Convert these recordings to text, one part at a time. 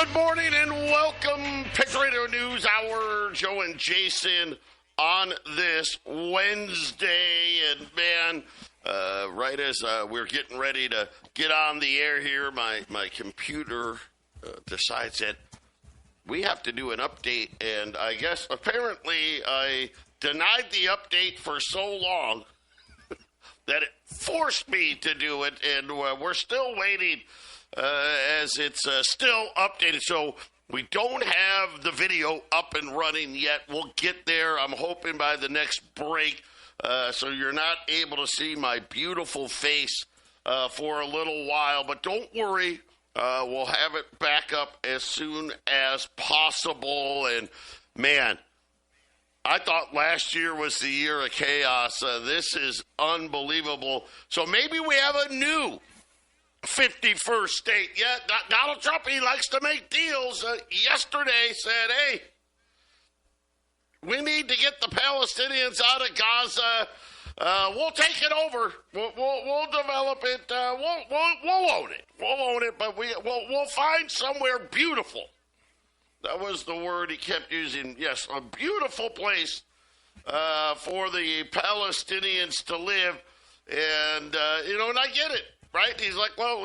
Good morning and welcome, Patriot Radio News Hour. Joe and Jason on this Wednesday. And man, right as we're getting ready to get on the air here, my computer decides that we have to do an update. And I guess apparently I denied the update for so long that it forced me to do it. And we're still waiting as it's still updated. So we don't have the video up and running yet. We'll get there, I'm hoping, by the next break. So you're not able to see my beautiful face for a little while. But don't worry, we'll have it back up as soon as possible. And, man, I thought last year was the year of chaos. This is unbelievable. So maybe we have a new 51st state. Yeah, Donald Trump, he likes to make deals. Yesterday said, hey, we need to get the Palestinians out of Gaza. We'll take it over. We'll develop it. We'll own it. We'll own it, but we'll find somewhere beautiful. That was the word he kept using. Yes, a beautiful place for the Palestinians to live. And, and I get it. Right? He's like, well,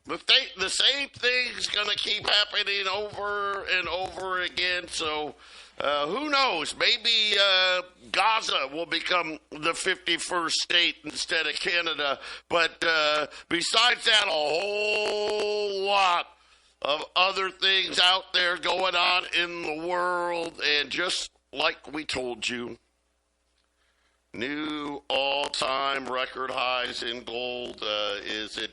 the same thing's going to keep happening over and over again. So who knows? Maybe Gaza will become the 51st state instead of Canada. But besides that, a whole lot of other things out there going on in the world. And just like we told you, new all-time record highs in gold. Is it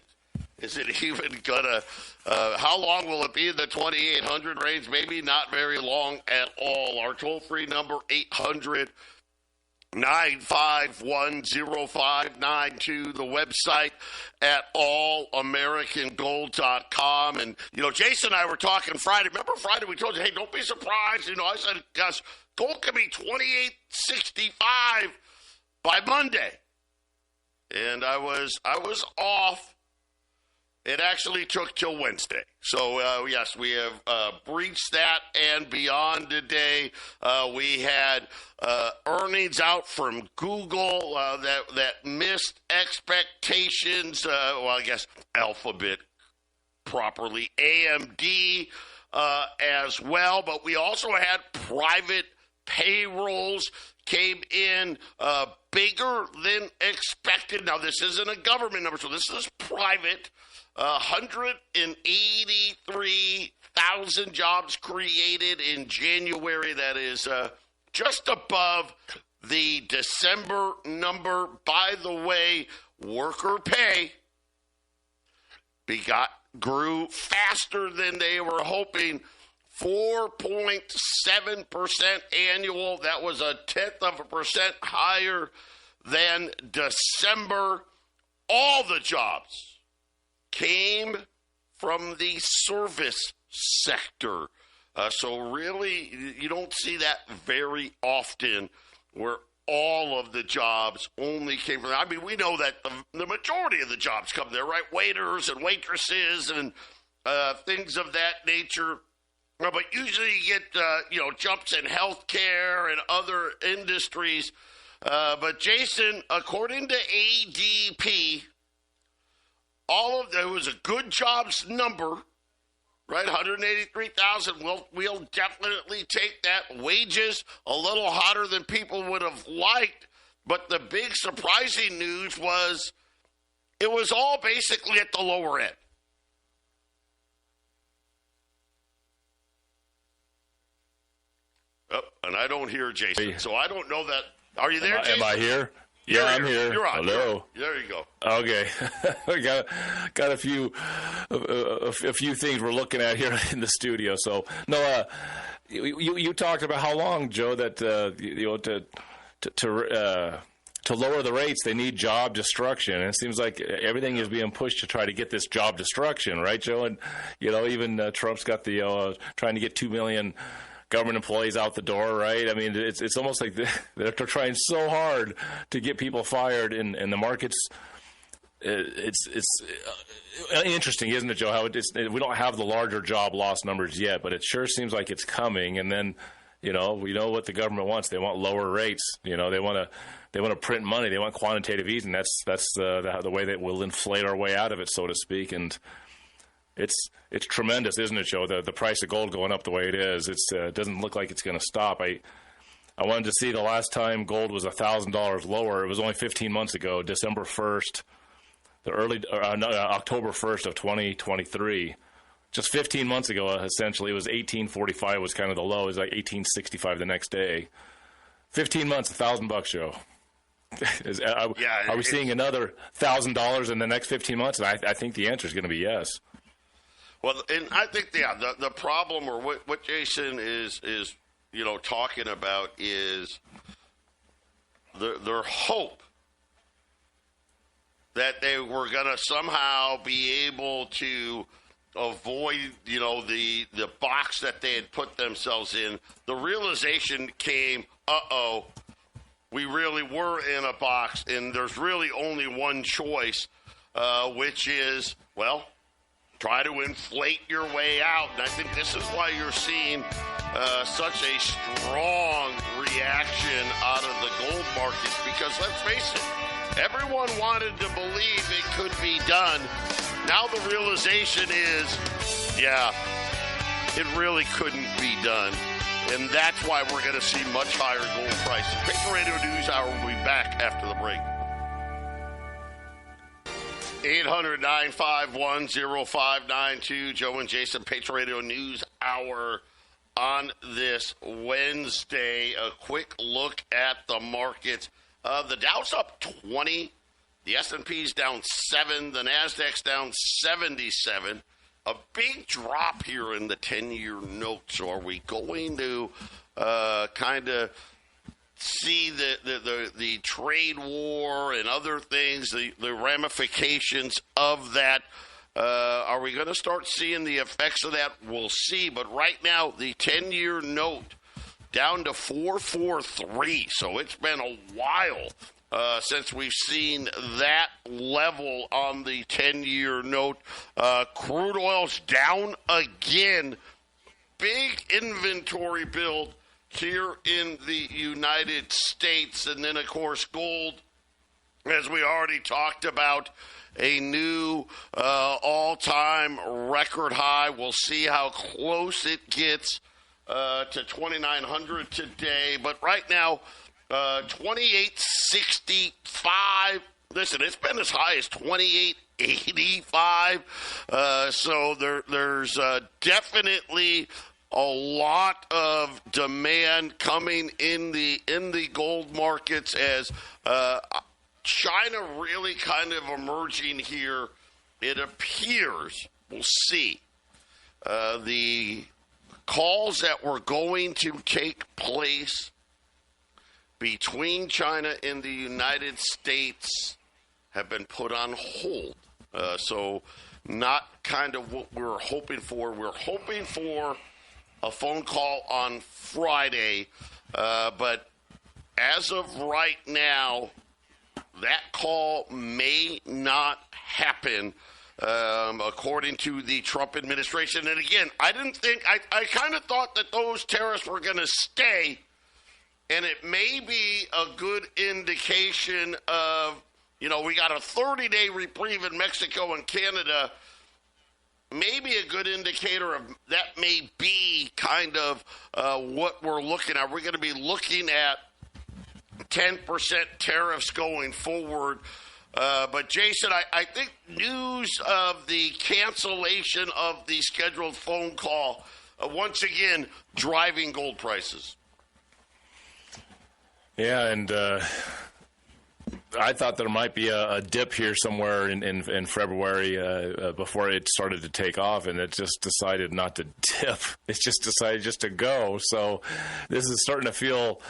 even gonna? How long will it be in the 2,800 range? Maybe not very long at all. Our toll-free number 800-951-0592. The website at allamericangold.com. And Jason and I were talking Friday. Remember Friday? We told you, hey, don't be surprised. I said, gosh, gold could be 28.65 by Monday. And I was off. It actually took till Wednesday. So, yes, we have breached that and beyond today. We had earnings out from Google that missed expectations. I guess Alphabet properly. AMD as well. But we also had private payrolls came in bigger than expected. Now, this isn't a government number, so this is private. 183,000 jobs created in January. That is just above the December number. By the way, worker pay grew faster than they were hoping. 4.7% annual. That was 0.1% higher than December. All the jobs came from the service sector. So really, you don't see that very often where all of the jobs only came from. I mean, we know that the majority of the jobs come there, right? Waiters and waitresses and things of that nature. But usually you get, jumps in healthcare and other industries. But Jason, according to ADP, there was a good jobs number, right? 183,000. We'll definitely take that. Wages a little hotter than people would have liked. But the big surprising news was it was all basically at the lower end. Oh, and I don't hear Jason, so I don't know that. Are you there, Jason? Am I here? Yeah, I'm here. You're on. Hello. There you go. Okay. We got a few things we're looking at here in the studio. So, no, you talked about how long, Joe, that to lower the rates, they need job destruction. And it seems like everything is being pushed to try to get this job destruction, right, Joe? And, even Trump's got the trying to get 2 million government employees out the door, right? I mean, it's almost like they're trying so hard to get people fired, and the markets it's interesting, isn't it, Joe? How we don't have the larger job loss numbers yet, but it sure seems like it's coming. And then, we know what the government wants. They want lower rates. They want to print money. They want quantitative easing. That's the way that we'll inflate our way out of it, so to speak. And it's tremendous, isn't it, Joe? The price of gold going up the way it is. It doesn't look like it's going to stop. I wanted to see the last time gold was $1,000 lower. It was only 15 months ago, December 1st. October 1st of 2023, just 15 months ago, essentially, it was 1845 was kind of the low. It was like 1865 the next day. 15 months, $1,000, Joe. Are we seeing another $1,000 in the next 15 months? And I think the answer is going to be yes. Well, and I think the problem, or what Jason is talking about, is their hope that they were going to somehow be able to avoid, the box that they had put themselves in. The realization came, we really were in a box, and there's really only one choice, which is, try to inflate your way out. And I think this is why you're seeing such a strong reaction out of the gold markets, because let's face it, everyone wanted to believe it could be done. Now the realization is, it really couldn't be done. And that's why we're going to see much higher gold prices. Patriot Radio News Hour will be back after the break. 800-951-0592. Joe and Jason, Patriot Radio News Hour on this Wednesday. A quick look at the markets. The Dow's up 20. The S&P's down 7. The Nasdaq's down 77. A big drop here in the 10-year note. So are we going to kind of see the trade war and other things, the ramifications of that? Are we going to start seeing the effects of that? We'll see. But right now, the 10-year note down to 443. So it's been a while since we've seen that level on the 10-year note. Crude oil's down again. Big inventory build here in the United States. And then, of course, gold, as we already talked about, a new all-time record high. We'll see how close it gets to 2,900 today. But right now, 28.65. Listen, it's been as high as 28.85. So there's definitely a lot of demand coming in the gold markets as China really kind of emerging here. It appears, we'll see, the calls that were going to take place between China and the United States have been put on hold. So not kind of what we're hoping for. We're hoping for a phone call on Friday. But as of right now, that call may not happen, according to the Trump administration. And again, I kind of thought that those tariffs were going to stay. And it may be a good indication of, we got a 30-day reprieve in Mexico and Canada. Maybe a good indicator of that may be kind of what we're looking at. We're going to be looking at 10% tariffs going forward. But, Jason, I think news of the cancellation of the scheduled phone call, once again, driving gold prices. Yeah, and I thought there might be a dip here somewhere in February before it started to take off, and it just decided not to dip. It just decided just to go. So this is starting to feel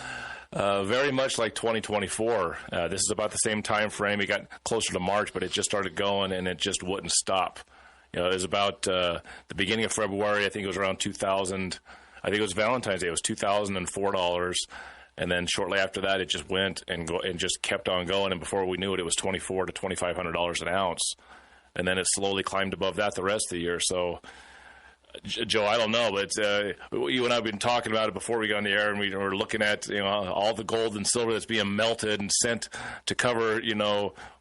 very much like 2024. This is about the same time frame. It got closer to March, but it just started going, and it just wouldn't stop. It was about the beginning of February. I think it was around 2000. I think it was Valentine's Day. It was $2,004. And then shortly after that, it just went and just kept on going. And before we knew it, it was $2,400 to $2,500 an ounce. And then it slowly climbed above that the rest of the year. So, Joe, I don't know, but you and I have been talking about it before we got on the air, and we were looking at all the gold and silver that's being melted and sent to cover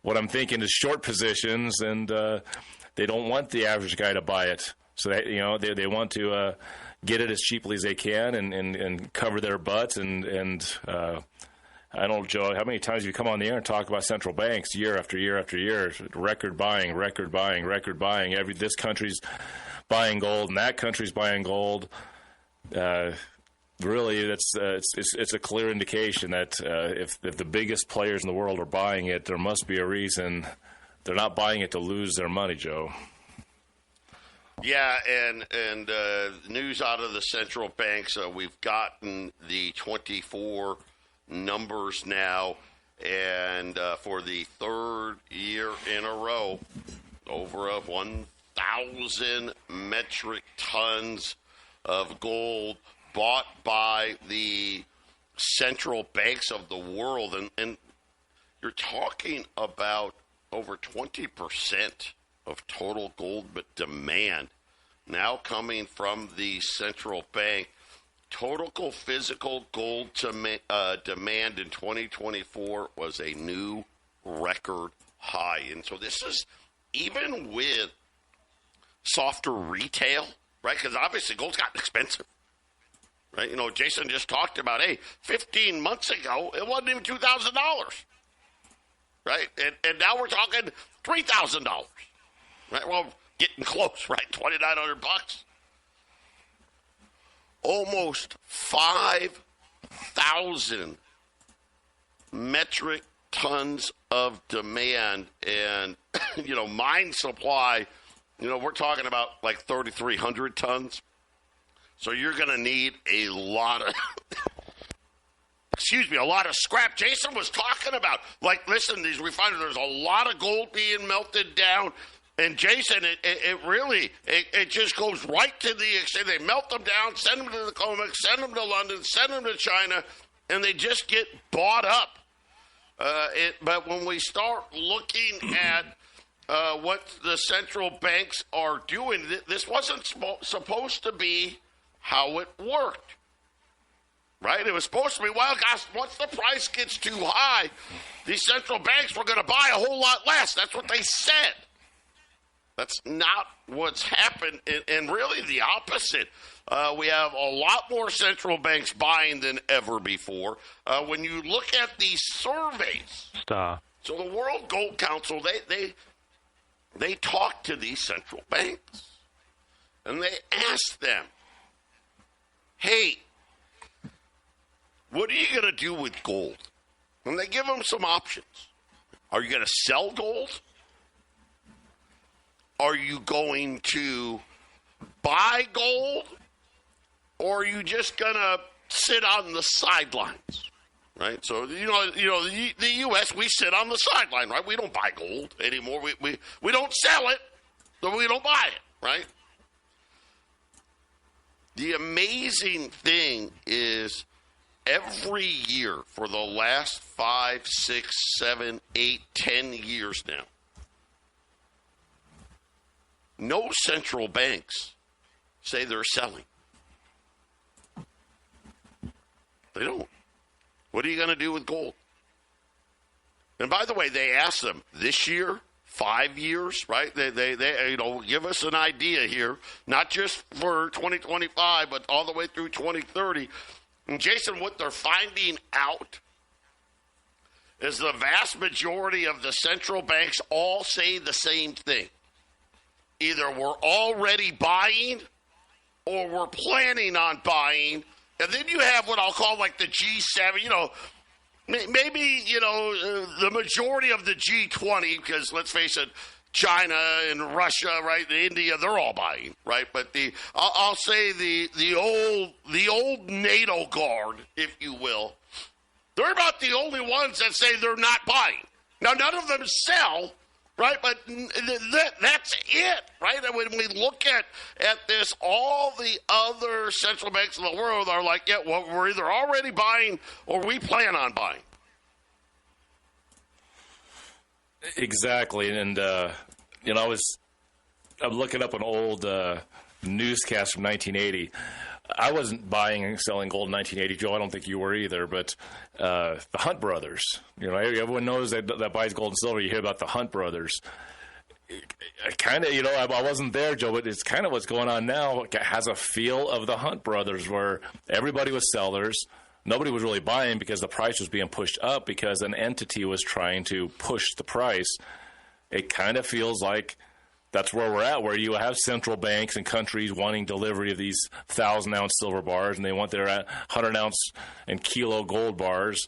what I'm thinking is short positions, and they don't want the average guy to buy it. So they want to get it as cheaply as they can and cover their butts and I don't know, Joe, how many times have you come on the air and talk about central banks year after year after year, record buying. This country's buying gold and that country's buying gold. Really, it's a clear indication that if the biggest players in the world are buying it, there must be a reason. They're not buying it to lose their money, Joe. Yeah, and news out of the central banks, we've gotten the 24 numbers now, and for the third year in a row, over 1,000 metric tons of gold bought by the central banks of the world. And you're talking about over 20% of total gold demand now coming from the central bank. Total physical gold demand in 2024 was a new record high. And so this is even with softer retail, right? Because obviously gold's gotten expensive, right? Jason just talked about, 15 months ago, it wasn't even $2,000, right? And now we're talking $3,000, right? Well, getting close, right? $2,900. Almost 5,000 metric tons of demand, and mine supply, we're talking about like 3,300 tons. So you're going to need a lot of a lot of scrap. Jason was talking about, listen, these refineries, there's a lot of gold being melted down. And Jason, it really just goes right to the extent they melt them down, send them to the COMEX, send them to London, send them to China, and they just get bought up. But when we start looking at what the central banks are doing, this wasn't supposed to be how it worked, right? It was supposed to be, well, gosh, once the price gets too high, these central banks were going to buy a whole lot less. That's what they said. That's not what's happened, and really the opposite. We have a lot more central banks buying than ever before. When you look at these surveys, Stop. So the World Gold Council, they talk to these central banks, and they ask them, hey, what are you going to do with gold? And they give them some options. Are you going to sell gold? Are you going to buy gold, or are you just going to sit on the sidelines, right? So, the U.S., we sit on the sideline, right? We don't buy gold anymore. We don't sell it, but we don't buy it, right? The amazing thing is every year for the last 5, 6, 7, 8, 10 years now, no central banks say they're selling. They don't. What are you going to do with gold? And by the way, they asked them this year, 5 years, right? They give us an idea here, not just for 2025, but all the way through 2030. And Jason, what they're finding out is the vast majority of the central banks all say the same thing. Either we're already buying or we're planning on buying. And then you have what I'll call like the G7, maybe, the majority of the G20, because let's face it, China and Russia, right, and India, they're all buying, right? But I'll say the old NATO guard, if you will, they're about the only ones that say they're not buying. Now, none of them sell, right? But that's it, right? And when we look at this, all the other central banks in the world are like, yeah, well, we're either already buying or we plan on buying. Exactly. And, I'm looking up an old newscast from 1980. I wasn't buying and selling gold in 1980, Joe. I don't think you were either. But the Hunt brothers, everyone knows that buys gold and silver. You hear about the Hunt brothers. Kind of, I wasn't there, Joe, but it's kind of what's going on now. It has a feel of the Hunt brothers, where everybody was sellers. Nobody was really buying because the price was being pushed up because an entity was trying to push the price. It kind of feels like that's where we're at, where you have central banks and countries wanting delivery of these 1,000-ounce silver bars, and they want their 100-ounce and kilo gold bars.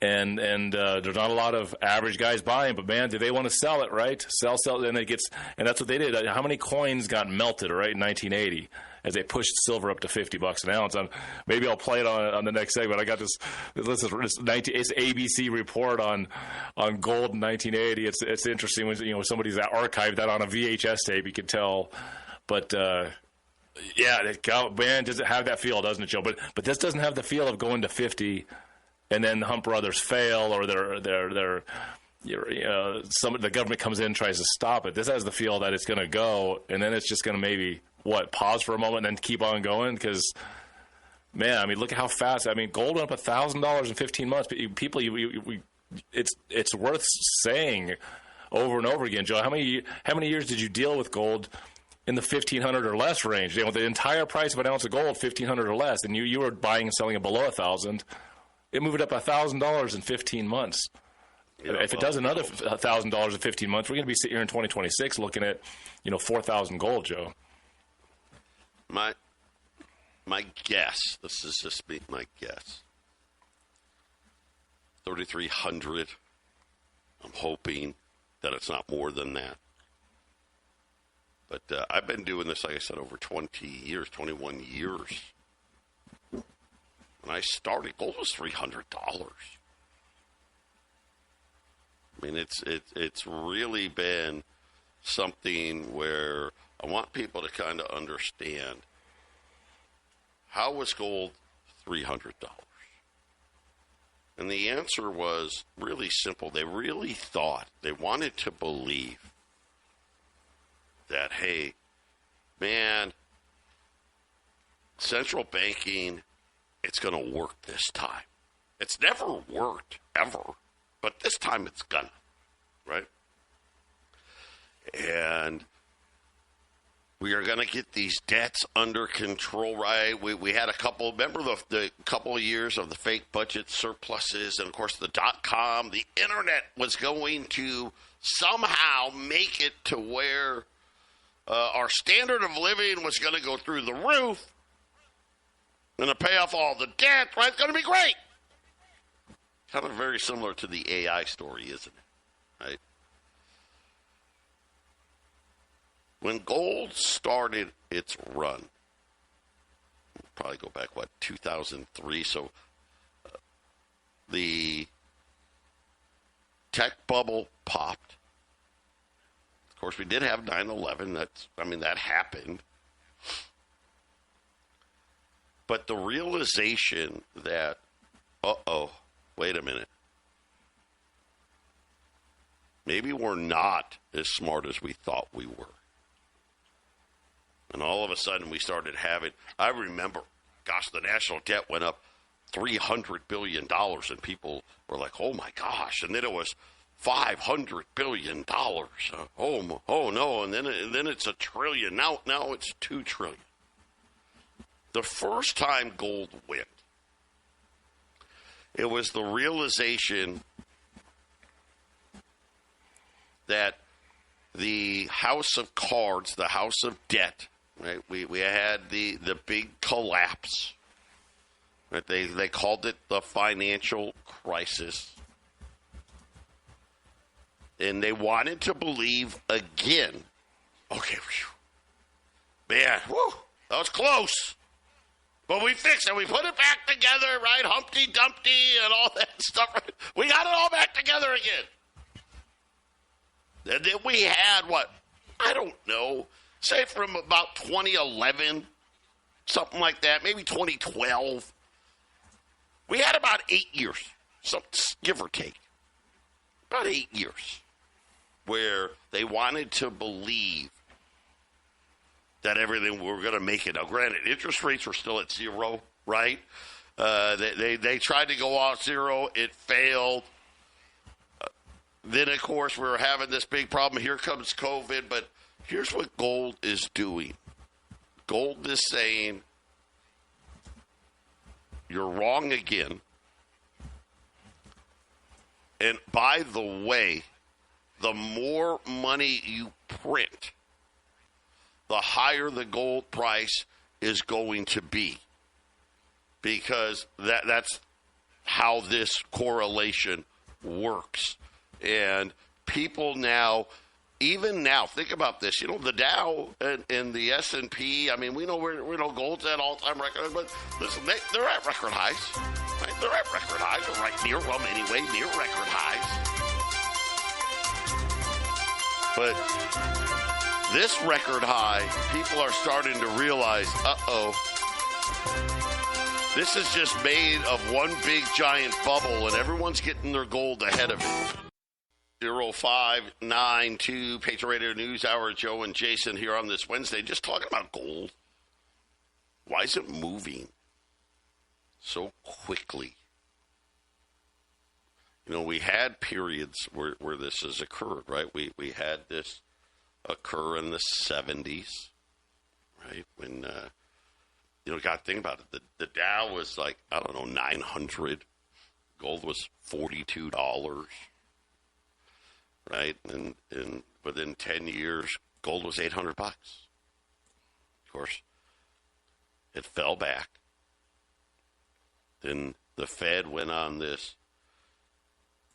And there's not a lot of average guys buying, but man, do they want to sell it, right? Sell, and and that's what they did. How many coins got melted, right, in 1980 as they pushed silver up to $50 an ounce? Maybe I'll play it on the next segment. I got this ABC report on gold in 1980. It's interesting when somebody's archived that on a VHS tape. You can tell, but. Man, does it have that feel, doesn't it, Joe? But this doesn't have the feel of going to 50. And then the Hunt brothers fail, or the government comes in and tries to stop it. This has the feel that it's going to go, and then it's just going to maybe pause for a moment and then keep on going. Because, man, look at how fast. Gold went up $1,000 in 15 months. People, it's worth saying over and over again, Joe. How many years did you deal with gold in the 1,500 or less range? The entire price of an ounce of gold, 1,500 or less, and you were buying and selling it below 1,000. It moved up $1,000 in 15 months. If it does another $1,000 in 15 months, we're going to be sitting here in 2026 looking at, 4,000 gold, Joe. My guess, this is just my guess, 3,300. I'm hoping that it's not more than that. But I've been doing this, like I said, over 21 years. When I started, gold was $300. It's really been something where I want people to kind of understand, how was gold $300? And the answer was really simple. They really thought, they wanted to believe that, hey, man, central banking, it's going to work this time. It's never worked, ever. But this time it's going to, right? And we are going to get these debts under control, right? We had a couple, remember the couple of years of the fake budget surpluses, and, of course, the .com, the internet was going to somehow make it to where our standard of living was going to go through the roof. Going to pay off all the debt, right? It's going to be great. Kind of very similar to the AI story, isn't it? Right? When gold started its run, probably go back, 2003. So the tech bubble popped. Of course, we did have 9/11. That happened. But the realization that, wait a minute. Maybe we're not as smart as we thought we were. And all of a sudden we started having, I remember, the national debt went up $300 billion, and people were like, oh my gosh. And then it was $500 billion. Oh no. And then it's $1 trillion. Now it's $2 trillion. The first time gold went, it was the realization that the house of cards, the house of debt, right? We had the big collapse. Right? They called it the financial crisis. And they wanted to believe again. Okay, man, that was close. But we fixed it. We put it back together, right? Humpty Dumpty and all that stuff. We got it all back together again. And then we had what? I don't know. Say from about 2011, something like that, maybe 2012. We had about 8 years, give or take. About 8 years where they wanted to believe that everything we were going to make it. Now, granted, interest rates were still at zero, right? They tried to go off zero. It failed. Then, of course, we were having this big problem. Here comes COVID. But here's what gold is doing. Gold is saying, you're wrong again. And by the way, the more money you print, the higher the gold price is going to be. Because that's how this correlation works. And people now, even now, think about this. You know, the Dow and the S&P, I mean, we know gold's at all-time record, but listen, they're at record highs. Right? They're at record highs. They're right near record highs. But this record high, people are starting to realize, this is just made of one big giant bubble, and everyone's getting their gold ahead of it. 0592 Patriot Radio News Hour. Joe and Jason here on this Wednesday, just talking about gold. Why is it moving so quickly? You know, we had periods where this has occurred, right? We had this occur in the 70s, right? When, you got to think about it. The Dow was like, 900. Gold was $42, right? And within 10 years, gold was $800. Of course, it fell back. Then the Fed went on this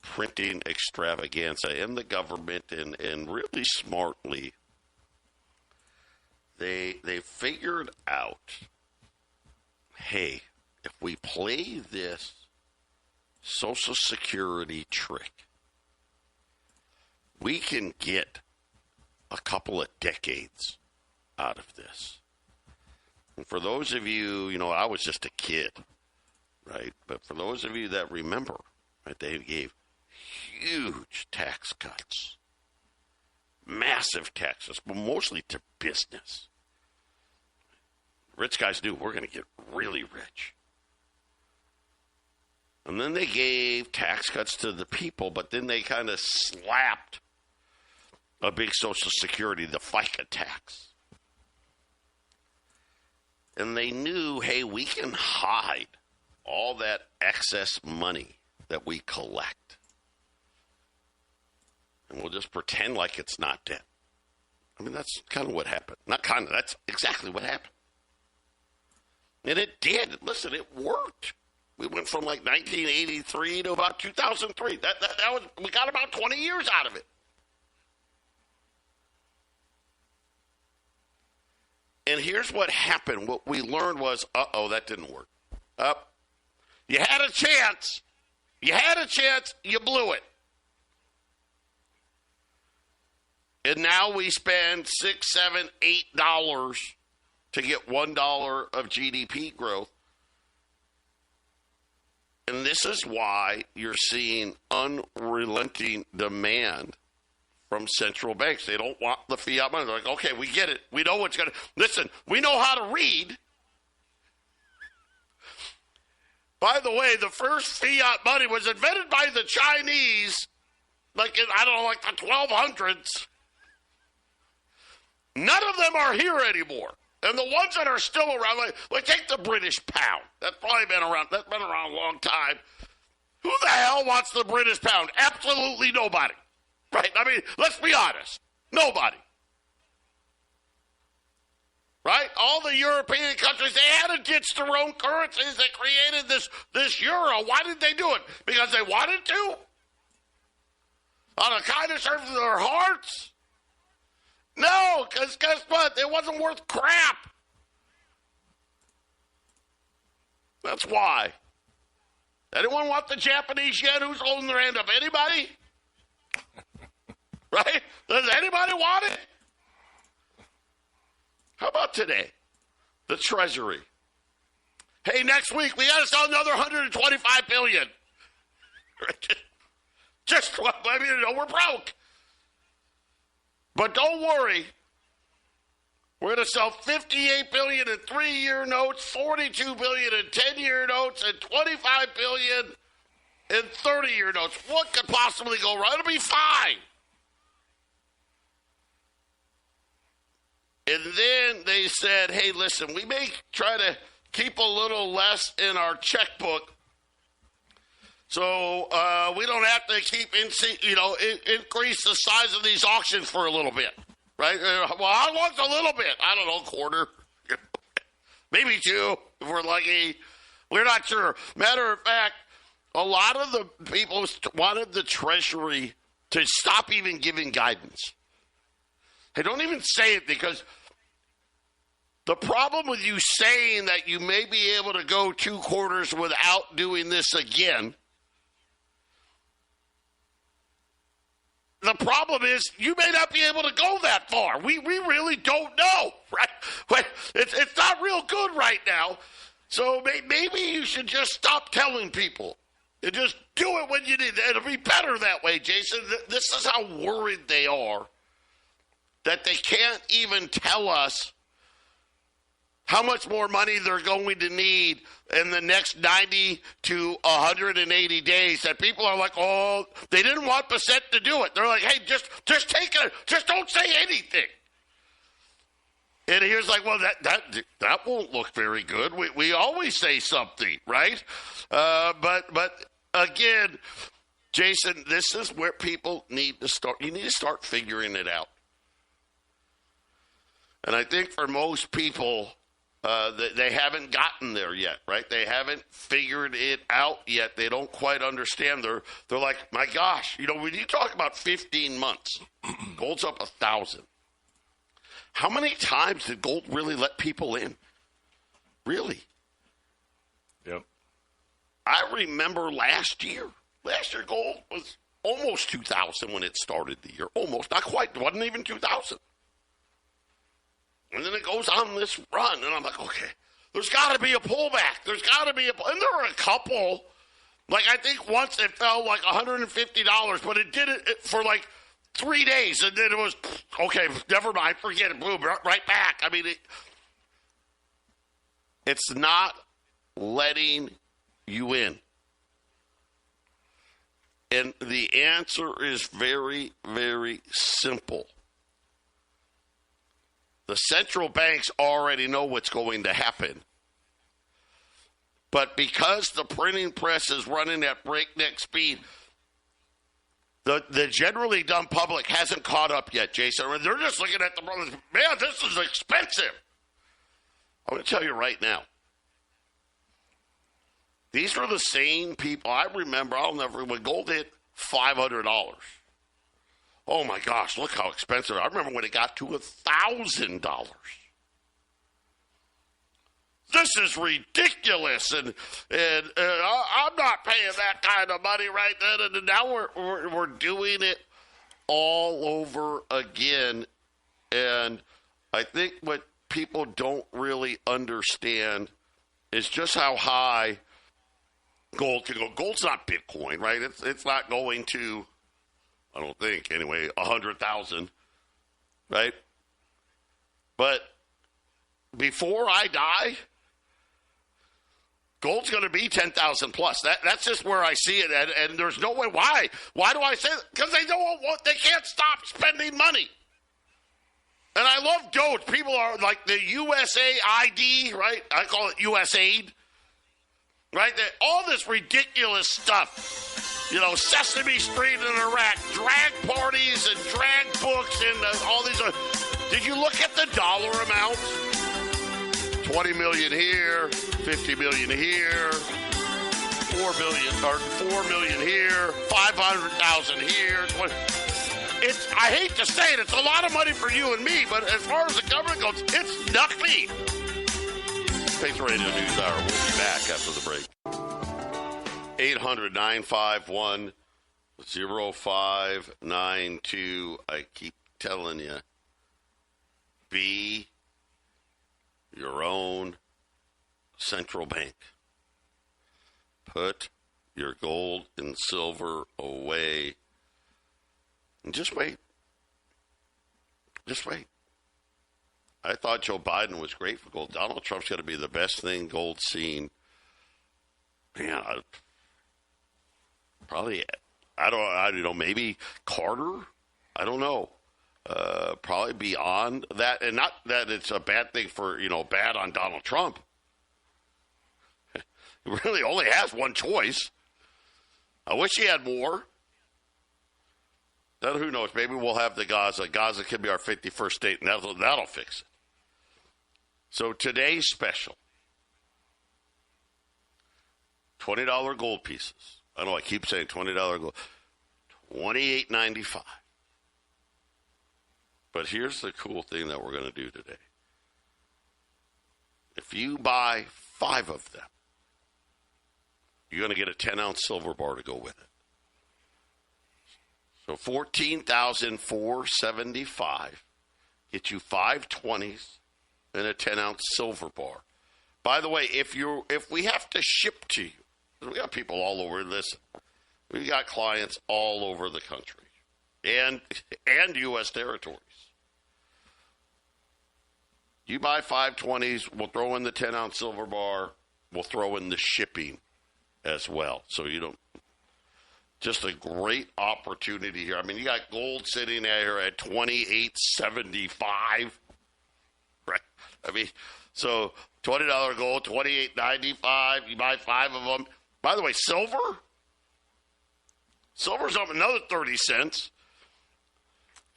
printing extravaganza, and the government, and really smartly, they figured out, hey, if we play this Social Security trick, we can get a couple of decades out of this. And for those of you, I was just a kid, right? But for those of you that remember, right, they gave huge tax cuts, massive taxes, but mostly to business. Rich guys knew we're going to get really rich. And then they gave tax cuts to the people, but then they kind of slapped a big Social Security, the FICA tax. And they knew, hey, we can hide all that excess money that we collect. And we'll just pretend like it's not debt. I mean, that's kind of what happened. Not kind of, that's exactly what happened. And it did. Listen, it worked. We went from like 1983 to about 2003. That was, we got about 20 years out of it. And here's what happened. What we learned was, that didn't work. You had a chance. You blew it. And now we spend $6, $7, $8 to get $1 of GDP growth. And this is why you're seeing unrelenting demand from central banks. They don't want the fiat money. They're like, okay, we get it. We know what's going to... Listen, we know how to read. By the way, the first fiat money was invented by the Chinese, like the 1200s. None of them are here anymore. And the ones that are still around, like take the British pound. That's probably been around. That's been around a long time. Who the hell wants the British pound? Absolutely nobody. Right? I mean, let's be honest. Nobody. Right? All the European countries, they had to ditch their own currencies. They created this euro. Why did they do it? Because they wanted to? On a kind of serve their hearts? No, because guess what? It wasn't worth crap. That's why. Anyone want the Japanese yen? Who's holding their hand up? Anybody? right? Does anybody want it? How about today? The Treasury. Hey, next week we got to sell another $125 billion. We're broke. But don't worry. We're going to sell $58 billion in 3-year notes, $42 billion in 10-year notes, and $25 billion in 30-year notes. What could possibly go wrong? It'll be fine. And then they said, hey, listen, we may try to keep a little less in our checkbook so we don't have to keep increase the size of these auctions for a little bit, right? Well, how long's a little bit? I don't know, quarter, maybe 2 if we're lucky. We're not sure. Matter of fact, a lot of the people wanted the Treasury to stop even giving guidance. Hey, don't even say it, because the problem with you saying that you may be able to go 2 quarters without doing this again, the problem is you may not be able to go that far. We really don't know, right? It's not real good right now. So maybe you should just stop telling people and just do it when you need it. It'll be better that way, Jason. This is how worried they are that they can't even tell us how much more money they're going to need in the next 90 to 180 days. That people are like, oh, they didn't want Bissett to do it. They're like, hey, just take it. Just don't say anything. And here's like, well, that won't look very good. We always say something, right? But again, Jason, this is where people need to start. You need to start figuring it out. And I think for most people, they haven't gotten there yet, right? They haven't figured it out yet. They don't quite understand. They're like, my gosh, when you talk about 15 months, gold's up 1,000. How many times did gold really let people in? Really? Yep. I remember last year gold was almost 2,000 when it started the year. Almost. Not quite. It wasn't even 2,000. And then it goes on this run, and I'm like, okay, there's got to be a pullback. There's got to be and there were a couple. Like, I think once it fell like $150, but it did it for like 3 days, and then it was, okay, never mind, forget it, boom, right back. I mean, it's not letting you in. And the answer is very, very simple. The central banks already know what's going to happen. But because the printing press is running at breakneck speed, the generally dumb public hasn't caught up yet, Jason. They're just looking at the brothers. Man, this is expensive. I'm going to tell you right now. These are the same people. I remember, when gold hit $500. Oh, my gosh, look how expensive. I remember when it got to $1,000. This is ridiculous, and I'm not paying that kind of money right then. And now we're doing it all over again. And I think what people don't really understand is just how high gold can go. Gold's not Bitcoin, right? It's not going to, I don't think, anyway, 100,000, right? But before I die, gold's going to be 10,000 plus. That's just where I see it, and there's no way. Why? Why do I say that? Because they they can't stop spending money. And I love Doge. People are like the USAID, right? I call it USAID, right? All this ridiculous stuff. Sesame Street in Iraq, drag parties and drag books and all these. Did you look at the dollar amounts? 20 million here, 50 million here, 4 million here, 500,000 here. I hate to say it, it's a lot of money for you and me, but as far as the government goes, it's nothing. Patriot Radio News Hour. We'll be back after the break. 800-951-9226. 0592. I keep telling you, be your own central bank. Put your gold and silver away and just wait. Just wait. I thought Joe Biden was great for gold. Donald Trump's got to be the best thing gold's seen. Man, maybe Carter. I don't know. Probably beyond that, and not that it's a bad thing for bad on Donald Trump. He really only has one choice. I wish he had more. Then who knows? Maybe we'll have the Gaza. Gaza could be our 51st state, and that'll fix it. So today's special, $20 gold pieces. I know I keep saying $20 gold, $28.95. But here's the cool thing that we're going to do today. If you buy 5 of them, you're going to get a 10-ounce silver bar to go with it. So $14,475 get you 5 20s and a 10-ounce silver bar. By the way, if we have to ship to you, we got people all over. Listen, we got clients all over the country and U.S. territories. You buy 5 20s, we'll throw in the 10-ounce silver bar. We'll throw in the shipping as well. So you don't. Just a great opportunity here. I mean, you got gold sitting here at $28.75. Right? I mean, so $20 gold, $28.95. You buy 5 of them. By the way, silver? Silver's up another 30 cents.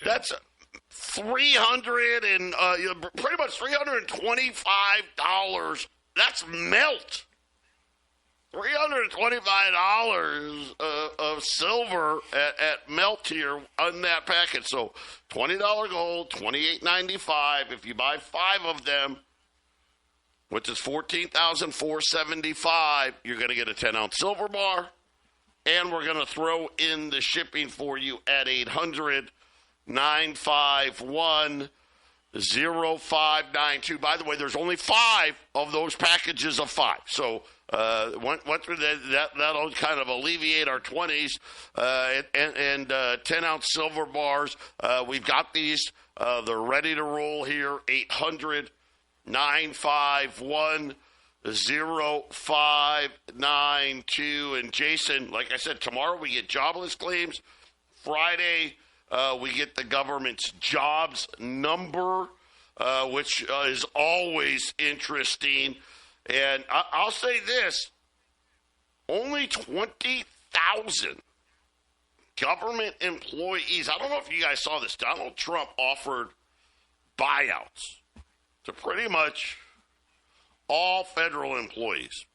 That's pretty much $325. That's melt. $325 of silver at melt here on that package. So $20 gold, $28.95. If you buy 5 of them, which is $14,475, you're going to get a 10-ounce silver bar, and we're going to throw in the shipping for you at 800-951-0592. By the way, there's only 5 of those packages of 5. So once that'll kind of alleviate our 20s and 10-ounce silver bars. We've got these. They're ready to roll here. 800-951-0592. And Jason, like I said, tomorrow we get jobless claims. Friday, we get the government's jobs number, which is always interesting. And I'll say this, only 20,000 government employees. I don't know if you guys saw this. Donald Trump offered buyouts to pretty much all federal employees.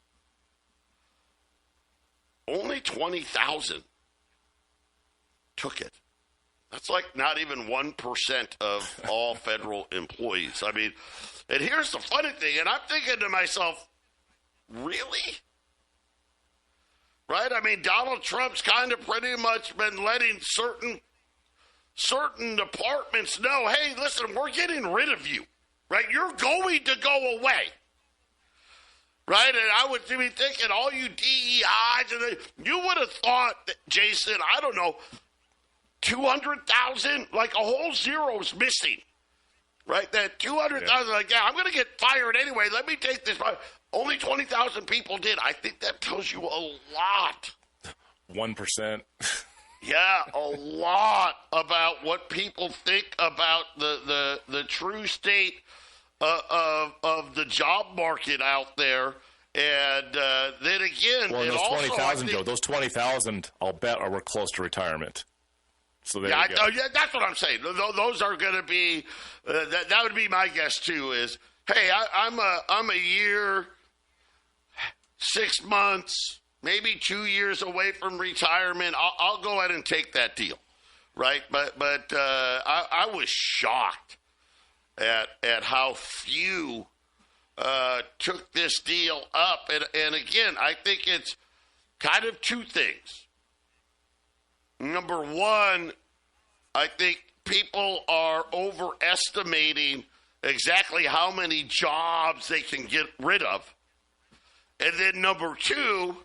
Only 20,000 took it. That's like not even 1% of all federal employees. I mean, and here's the funny thing, and I'm thinking to myself, really? Right? I mean, Donald Trump's kind of pretty much been letting certain departments know, hey, listen, we're getting rid of you. Right? You're going to go away. Right? And I would be thinking, all you DEIs, you would have thought, Jason, I don't know, 200,000, like a whole zero's missing. Right? That 200,000, like, yeah, I'm going to get fired anyway. Let me take this. Only 20,000 people did. I think that tells you a lot. 1%. Yeah, a lot about what people think about the true state of the job market out there. And then again, well, those 20,000, Joe, those 20,000, I'll bet, are close to retirement. So there you go. Yeah, that's what I'm saying. Those are going to be that would be my guess too. Is hey, I'm a year, 6 months, maybe 2 years away from retirement. I'll go ahead and take that deal, right? But I was shocked at how few took this deal up, and again, I think it's kind of 2 things. Number one, I think people are overestimating exactly how many jobs they can get rid of. And then number two,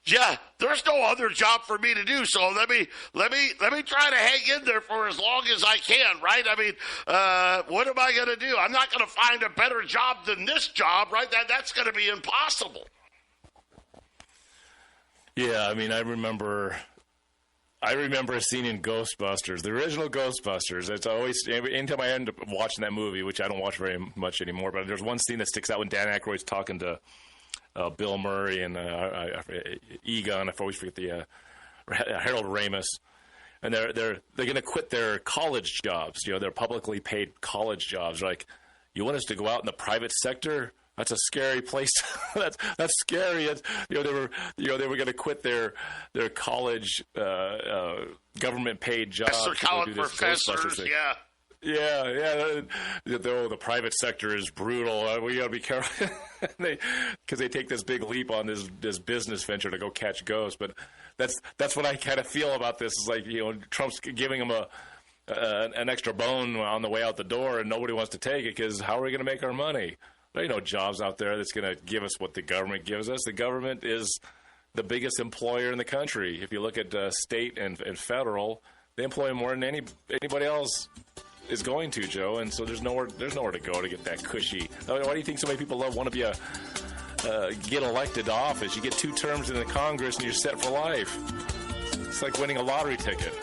yeah, there's no other job for me to do. So let me try to hang in there for as long as I can, right? I mean, what am I going to do? I'm not going to find a better job than this job, right? That's going to be impossible. Yeah, I mean, I remember a scene in Ghostbusters, the original Ghostbusters. It's always, anytime I end up watching that movie, which I don't watch very much anymore, but there's one scene that sticks out when Dan Aykroyd's talking to Bill Murray and Egon. I always forget the Harold Ramis, and they're going to quit their college jobs. You know, their publicly paid college jobs. Like, you want us to go out in the private sector? That's a scary place. That's scary. They were going to quit their college government paid jobs. They're college professors. Yeah. Yeah. The private sector is brutal. We got to be careful because they take this big leap on this business venture to go catch ghosts. But that's what I kind of feel about this. Is like, Trump's giving them an extra bone on the way out the door, and nobody wants to take it because how are we going to make our money? There ain't no jobs out there that's going to give us what the government gives us. The government is the biggest employer in the country. If you look at state and federal, they employ more than anybody else is going to, Joe. And so there's nowhere to go to get that cushy. Why do you think so many people want to be get elected to office? You get 2 terms in the Congress and you're set for life. It's like winning a lottery ticket.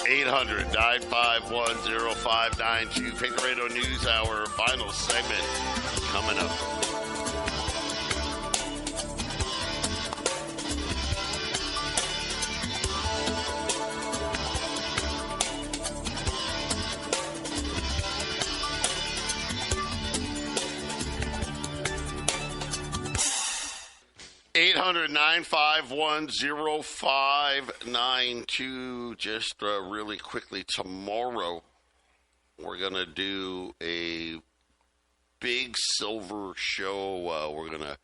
800-951-0592. Patriot Radio News Hour, final segment coming up. Eight 800-951-0592. Just really quickly, tomorrow we're going to do a big silver show. We're going to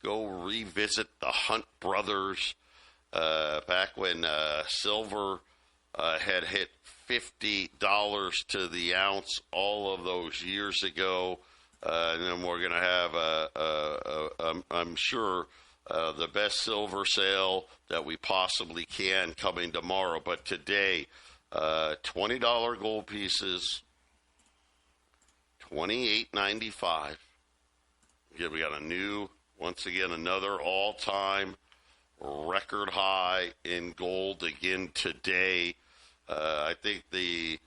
go revisit the Hunt brothers back when silver had hit $50 to the ounce all of those years ago. And then we're going to have, I'm sure, the best silver sale that we possibly can coming tomorrow. But today, $20 gold pieces, $28.95. Yeah, we got another all-time record high in gold again today. I think the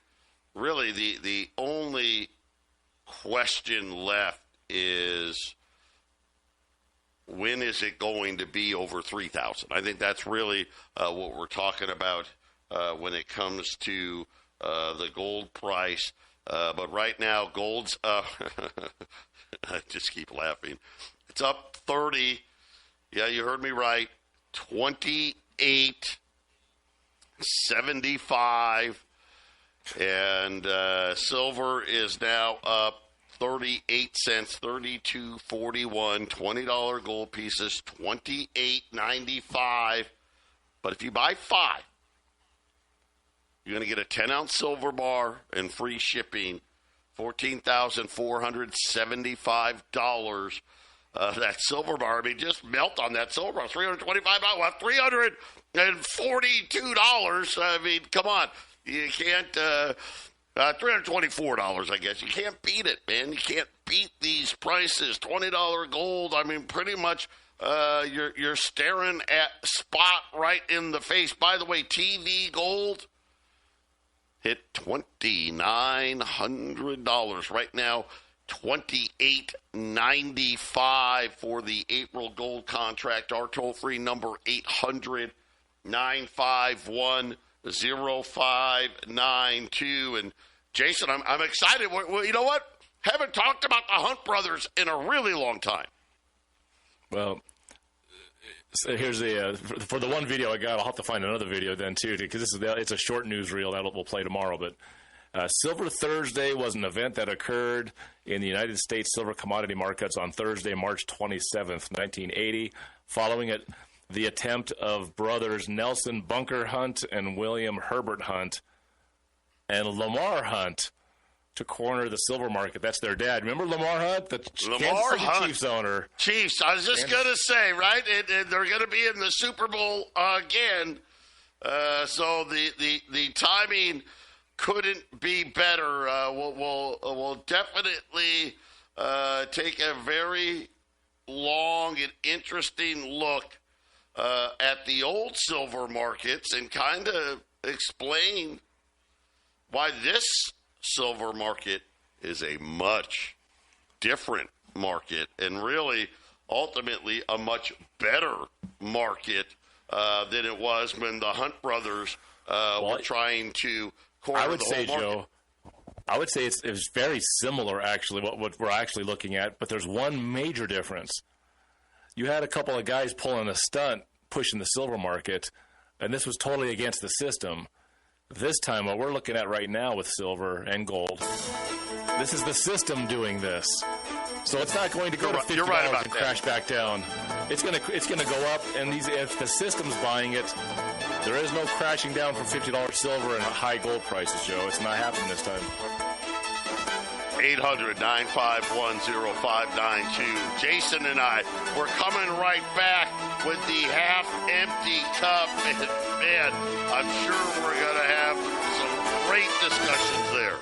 only question left is, when is it going to be over 3,000? I think that's really what we're talking about when it comes to the gold price. But right now, gold's up. I just keep laughing. It's up 30. Yeah, you heard me right. 28.75. And silver is now up 38 cents, 32.41. $20 gold pieces, $28.95. But if you buy 5, you're going to get a 10-ounce silver bar and free shipping, $14,475. That silver bar, I mean, just melt on that silver bar. $325, well, $342. I mean, come on. You can't, $324, I guess. You can't beat it, man. You can't beat these prices. $20 gold, I mean, pretty much you're staring at spot right in the face. By the way, TV gold hit $2,900 right now. $28.95 for the April gold contract. Our toll-free number, 800-951-0592. And Jason, I'm excited. Well, you know what? Haven't talked about the Hunt brothers in a really long time. Well, so here's the for the one video I got. I'll have to find another video then too, because it's a short news reel that we'll play tomorrow. But Silver Thursday was an event that occurred in the United States silver commodity markets on Thursday, March 27th, 1980, following the attempt of brothers Nelson Bunker Hunt and William Herbert Hunt and Lamar Hunt to corner the silver market. That's their dad. Remember Lamar Hunt, the Kansas City Chiefs owner? Chiefs. I was just going to say, right? They're going to be in the Super Bowl again. So the timing couldn't be better. We'll definitely take a very long and interesting look at the old silver markets and kind of explain why this silver market is a much different market and really ultimately a much better market than it was when the Hunt brothers were trying to corner the whole market. Joe, I would say it's very similar, actually, what we're actually looking at, but there's one major difference. You had a couple of guys pulling a stunt, pushing the silver market, and this was totally against the system. This time, what we're looking at right now with silver and gold, this is the system doing this. So it's not going to go to $50 and crash back down. It's going to go up, and if the system's buying it, there is no crashing down from $50 silver and high gold prices, Joe. It's not happening this time. 800-951-0592. Jason and I, we're coming right back with the half-empty cup. And, man, I'm sure we're going to have some great discussions there.